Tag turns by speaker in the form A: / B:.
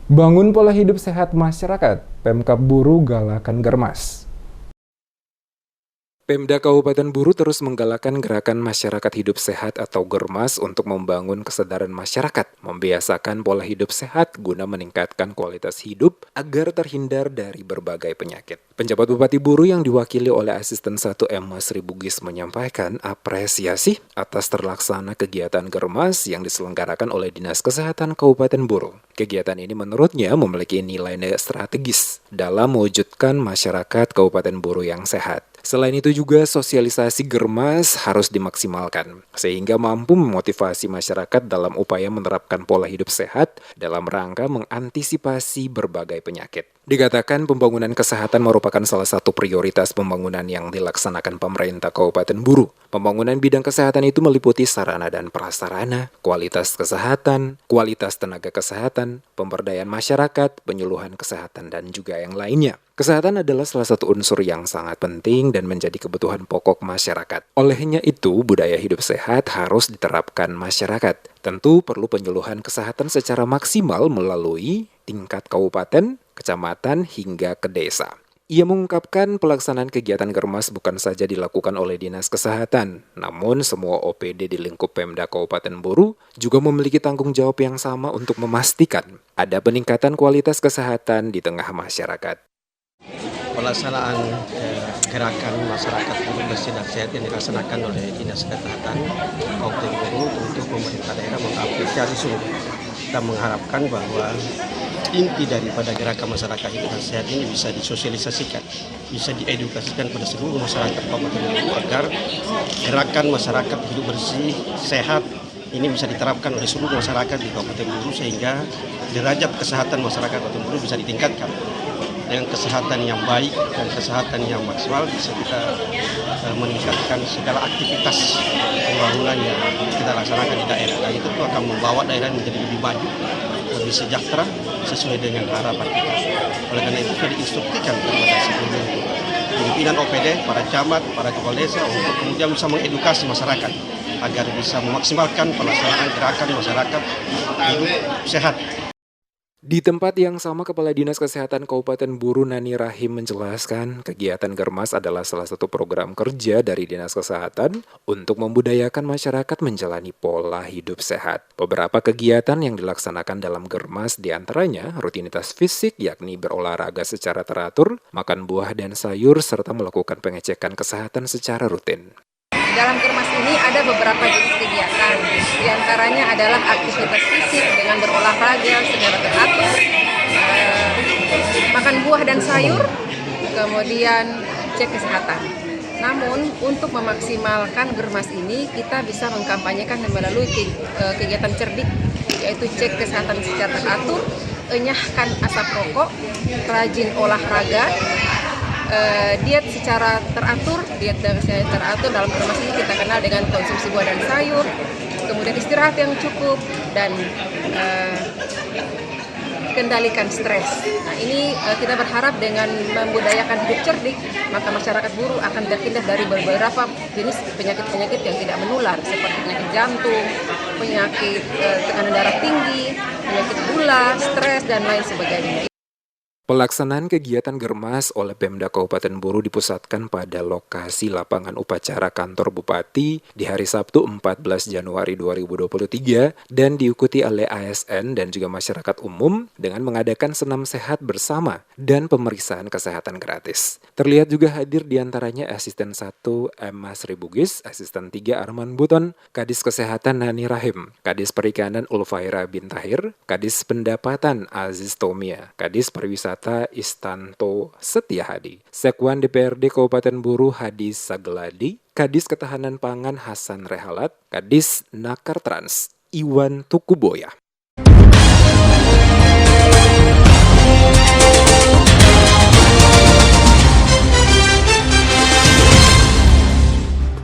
A: Bangun pola hidup sehat masyarakat, Pemkab Buru galakan Germas. Pemda Kabupaten Buru terus menggalakkan gerakan masyarakat hidup sehat atau Germas untuk membangun kesadaran masyarakat, membiasakan pola hidup sehat guna meningkatkan kualitas hidup agar terhindar dari berbagai penyakit. Penjabat Bupati Buru yang diwakili oleh Asisten 1 Emma Sri Bugis menyampaikan apresiasi atas terlaksana kegiatan Germas yang diselenggarakan oleh Dinas Kesehatan Kabupaten Buru. Kegiatan ini menurutnya memiliki nilai strategis dalam mewujudkan masyarakat Kabupaten Buru yang sehat. Selain itu juga sosialisasi Germas harus dimaksimalkan, sehingga mampu memotivasi masyarakat dalam upaya menerapkan pola hidup sehat dalam rangka mengantisipasi berbagai penyakit. Dikatakan pembangunan kesehatan merupakan salah satu prioritas pembangunan yang dilaksanakan pemerintah Kabupaten Buru. Pembangunan bidang kesehatan itu meliputi sarana dan prasarana, kualitas kesehatan, kualitas tenaga kesehatan, pemberdayaan masyarakat, penyuluhan kesehatan, dan juga yang lainnya. Kesehatan adalah salah satu unsur yang sangat penting dan menjadi kebutuhan pokok masyarakat. Olehnya itu, budaya hidup sehat harus diterapkan masyarakat. Tentu perlu penyuluhan kesehatan secara maksimal melalui tingkat kabupaten, kecamatan, hingga ke desa. Ia mengungkapkan pelaksanaan kegiatan Germas bukan saja dilakukan oleh Dinas Kesehatan, namun semua OPD di lingkup Pemda Kabupaten Buru juga memiliki tanggung jawab yang sama untuk memastikan ada peningkatan kualitas kesehatan di tengah masyarakat.
B: Pelaksanaan gerakan masyarakat hidup bersih dan sehat yang dilaksanakan oleh Dinas Kesehatan Kabupaten Buru, tentu pemerintah daerah mengapresiasi sungguh dan mengharapkan bahwa inti daripada gerakan masyarakat hidup dan sehat ini bisa disosialisasikan, bisa diedukasikan pada seluruh masyarakat Kabupaten Buru agar gerakan masyarakat hidup bersih sehat ini bisa diterapkan oleh seluruh masyarakat di Kabupaten Buru sehingga derajat kesehatan masyarakat Kabupaten Buru bisa ditingkatkan. Dengan kesehatan yang baik dan kesehatan yang maksimal bisa kita meningkatkan segala aktivitas pembangunan yang kita laksanakan di daerah, dan itu akan membawa daerah menjadi lebih maju, lebih sejahtera sesuai dengan harapan kita. Oleh karena itu sudah diinstruksikan kepada seluruh pimpinan OPD, para camat, para kepala desa untuk kemudian bisa mengedukasi masyarakat agar bisa memaksimalkan pelaksanaan gerakan masyarakat hidup sehat.
A: Di tempat yang sama, Kepala Dinas Kesehatan Kabupaten Buru Nani Rahim menjelaskan kegiatan Germas adalah salah satu program kerja dari Dinas Kesehatan untuk membudayakan masyarakat menjalani pola hidup sehat. Beberapa kegiatan yang dilaksanakan dalam Germas diantaranya rutinitas fisik yakni berolahraga secara teratur, makan buah dan sayur, serta melakukan pengecekan kesehatan secara rutin.
C: Dalam Germas ini ada beberapa jenis kegiatan, diantaranya adalah aktivitas fisik dengan berolahraga secara teratur, makan buah dan sayur, kemudian cek kesehatan. Namun untuk memaksimalkan Germas ini kita bisa mengkampanyekan melalui kegiatan cerdik, yaitu cek kesehatan secara teratur, enyahkan asap rokok, rajin olahraga, diet secara teratur dalam Germas ini kita kenal dengan konsumsi buah dan sayur, kemudian istirahat yang cukup, dan kendalikan stres. Nah ini kita berharap dengan membudayakan hidup cerdik, maka masyarakat Buru akan terhindar dari beberapa jenis penyakit-penyakit yang tidak menular seperti penyakit jantung, penyakit tekanan darah tinggi, penyakit gula, stres, dan lain sebagainya.
A: Pelaksanaan kegiatan Germas oleh Pemda Kabupaten Buru dipusatkan pada lokasi lapangan upacara kantor Bupati di hari Sabtu 14 Januari 2023 dan diikuti oleh ASN dan juga masyarakat umum dengan mengadakan senam sehat bersama dan pemeriksaan kesehatan gratis. Terlihat juga hadir diantaranya Asisten 1 Emma Sri Bugis, Asisten 3 Arman Buton, Kadis Kesehatan Nani Rahim, Kadis Perikanan Ulfaira Bintahir, Kadis Pendapatan Aziz Tomia, Kadis Pariwisata Istanto Setiahadi, Sekwan DPRD Kabupaten Buru Hadis Sageladi, Kadis Ketahanan Pangan Hasan Rehalat, Kadis Nakar Trans Iwan Tukuboya.